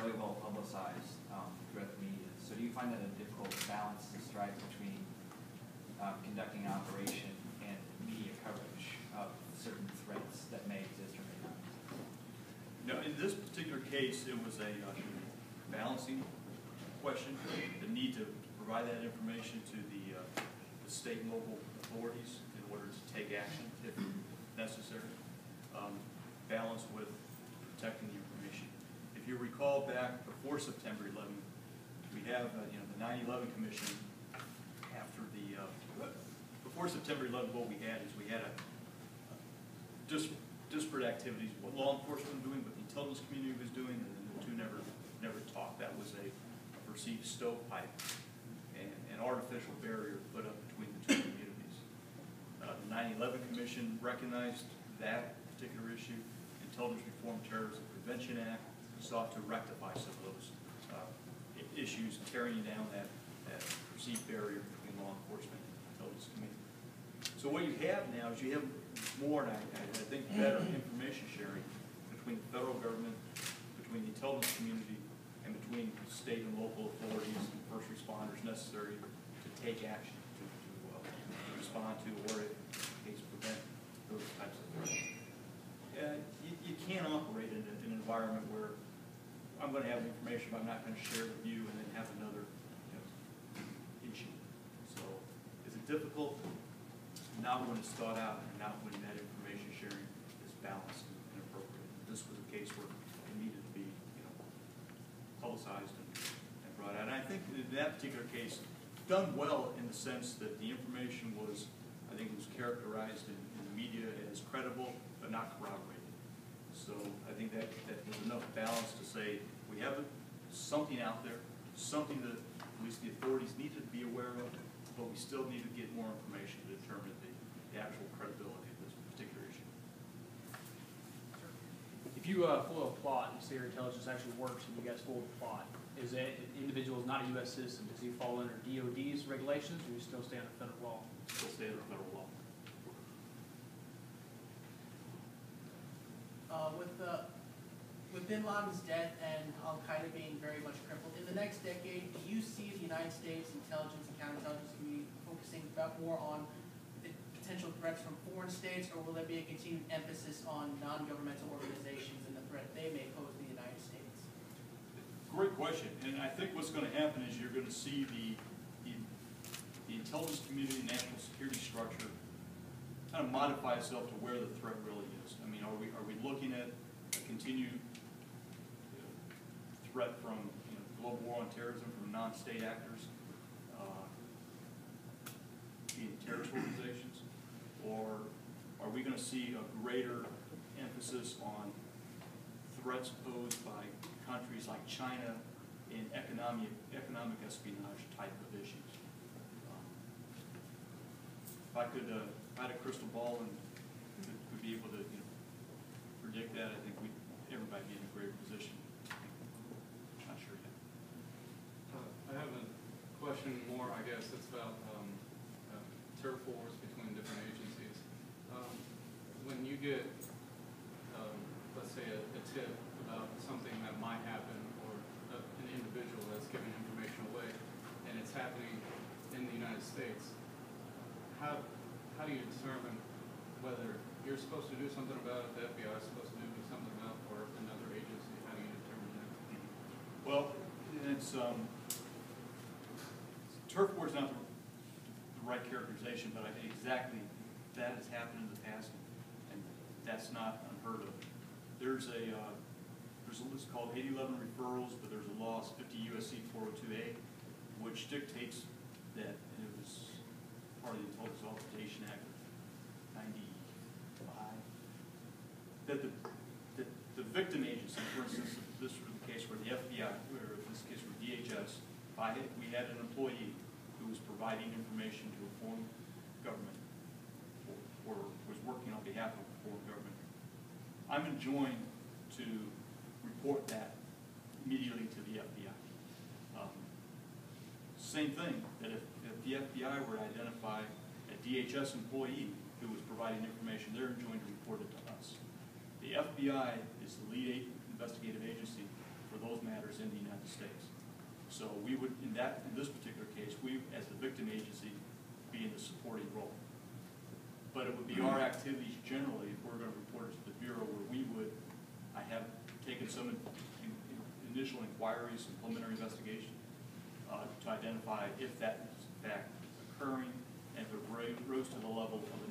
very well publicized throughout the media. So do you find that a difficult balance to strike between conducting an operation and media coverage of certain threats that may exist or may not exist? No, in this particular case, it was a balancing question. The need to provide that information to the state and local authorities in order to take action if necessary, balanced with protecting the information. If you recall back before September 11, we have the 9/11 Commission. After the before September 11, what we had is we had a disparate activities. What law enforcement was doing, what the intelligence community was doing, and then the two never talked. That was a perceived stovepipe and an artificial barrier put up between the two communities. The 9/11 Commission recognized that particular issue. Intelligence Reform Terrorism Prevention Act sought to rectify some of those issues, tearing down that perceived barrier between law enforcement and the intelligence community. So what you have now is you have more, and I think better information sharing between the federal government, between the intelligence community, and between state and local authorities and first responders necessary to take action, to respond to, or in case prevent those types of threats. You can't operate in an environment where I'm going to have information but I'm not going to share it with you and then have another issue. So is it difficult? Not when it's thought out and not when that information sharing is balanced and appropriate. This was a case where it needed to be publicized and brought out. And I think in that particular case, done well in the sense that the information was, I think it was characterized in the media as credible but not corroborated. So I think that there's enough balance to say we have something out there, something that at least the authorities need to be aware of, but we still need to get more information to determine the actual credibility of this particular issue. If you follow a plot, you say your intelligence actually works and you guys follow the plot, is that individual is not a U.S. citizen, does he fall under DOD's regulations or do you still stay under federal law? Still stay under federal law. With bin Laden's death and Al-Qaeda being very much crippled, in the next decade, do you see the United States intelligence and counterintelligence community focusing more on the potential threats from foreign states, or will there be a continued emphasis on non-governmental organizations and the threat they may pose to the United States? Great question. And I think what's going to happen is you're going to see the intelligence community, national security structure kind of modify itself to where the threat really is. I mean, are we looking at a continued threat from global war on terrorism from non-state actors, being terrorist organizations, or are we going to see a greater emphasis on threats posed by countries like China in economic espionage type of issues? If I had a crystal ball and could be able to predict that, I think everybody be in a great position. Not sure yet. I have a question more, I guess, it's about turf wars between different agencies. When you get, let's say, a tip about something that might happen, or an individual that's giving information away, and it's happening in the United States, how do you determine whether you're supposed to do something about it, the FBI is supposed to do something about it, or another agency? How do you determine that? Well, it's turf war is not the right characterization, but I think exactly that has happened in the past, and that's not unheard of. There's a list called 811 referrals, but there's a law, 50 U.S.C. 402A, which dictates that, and it was part of the Intelligence Authorization Act of 95, that the victim agency, for instance, if this was the case where the FBI, or in this case where DHS, we had an employee who was providing information to a foreign government or was working on behalf of a foreign government, I'm enjoined to report that immediately to the FBI. Same thing, that if the FBI were to identify a DHS employee who was providing information, they're enjoined to report it to us. The FBI is the lead investigative agency for those matters is in the United States. So we would, in this particular case, we, as the victim agency, be in the supporting role. But it would be our activities generally, if we're going to report it to the Bureau, where we would, I have taken some initial inquiries and preliminary investigation to identify if that is in fact occurring, and if it rose to the level of a